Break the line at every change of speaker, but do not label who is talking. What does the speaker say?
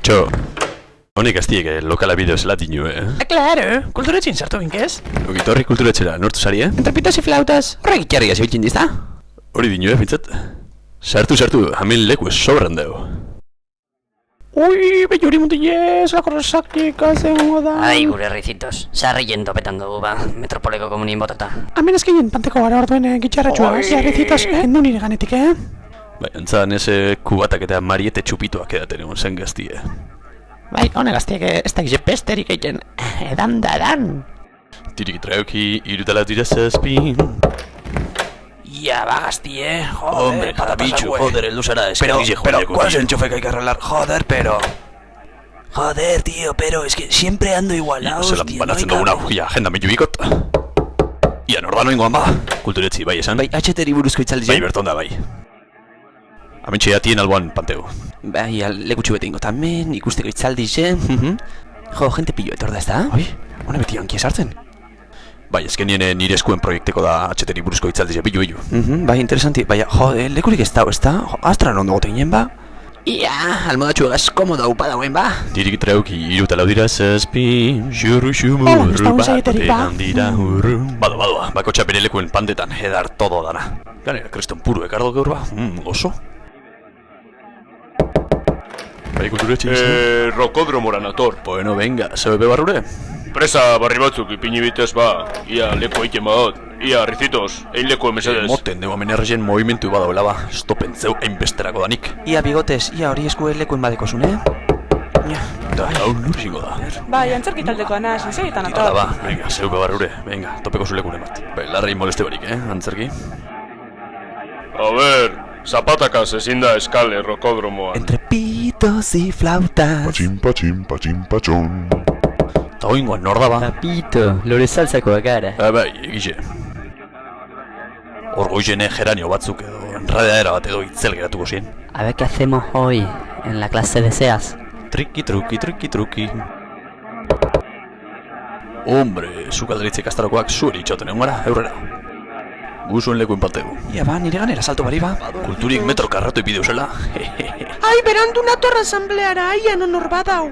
Txo, honik aztiek lokala bideoz latinu,
Claro, kulturetxin sartu binkez.
Ogitorri kulturetxera, nortu sari,
Entre pitos y flautas. Horrek itxarri gazi bitxin dizta.
Hori dinu, bintzat? Sartu, hemen leku sobran deu.
Ui, belluri mutilez, la korrosaktik azengo da.
Ai, gure ricitos. Sarrien topetan dugu, ba, metropoleko komunin botata.
Hemen eskeien panteko gara orduen gitxarratxua. Jarricitos, endu nire ganetik,
Bai, antzan eze kubatak eta mariete txupituak edaten egon zen gaztie.
Bai, hone gaztiek ez da gize pesterik egiten. Edan da edan.
Tirik trauki, irutala dira zazpin.
Ia, ba, gaztie,
Hombre, jarabichu, joder, el duzara
Pero, ¿cuál es el enchufe que hay que arreglar? Joder, pero... Joder, tío, pero es que siempre ando igualado,
Zelan
tío,
banatzen duguna, ia, agenda mitu bikot. Ia, norbano ingoan ba, kulturetzi, bai esan.
Bai, HTri buruzko itzaldi
Bai, berton da, bai. Amentxe atien alboan panteu.
Bai, lekutxu bete ingo tamen, ikusteko itzaldi zen. Jo, gente pillo etor da, ez da?
Oi, hone beti hanki esartzen. Bai, ezken nire eskuen proiekteko da HTri buruzko itzaldi zen, bilu.
Bai, interesanti, bai, jo, lekurik ez da, ez da? Jo, astran ondo gote ginen, ba? Ia, almodatxu egaz komodo upa dauen, ba?
Tirik trauki, irutala dira zazpi, xurru xumurru, bat dira hurru. Badoa, bakotxa bere lekuen pandetan, edar todo dana. Ganera, kreston puru ekardo gaur ba, oso. Bai, kulturetxe
Rokodromora nator.
Bueno, venga, zebe barrure?
Presa barri batzuk ipini bitez ba, ia leku egiten badot. Ia, ricitos, egin leku emesedez.
Moten deu amenerrezen movimentu badauela ba, stopentzeu hainbesterako danik.
Ia, bigotes, ia hori esku lekuen badeko zune? Ia,
Da, hau lurringo da.
Bai, antzerki taldeko anaz, segitan
Hala
ator.
ba, venga, zeupe barrure, venga, topeko zulekune bat. Belarrei moleste barik, antzerki?
A ber, zapatakaz ezin da eskale rokodromoan.
entre pitos y flautas.
Pachín,
Ta oingoan nor da ba?
Papito, lore salsako bakara.
Bai, egixe. Orgoizene geranio batzuk edo enredaera bat edo itzel geratuko zien.
A ver qué hacemos hoy en la clase de SEAS.
Triki, truki. Hombre, zukalderitze ikastarokoak zueri itxoten egon gara, eurrera. Guzuen lekuen pantegu.
Ia, ba, nire ganera salto bari, ba?
Kulturik metro karratoi bideuzela.
Ai, berandu nator asambleara, aian honor badau.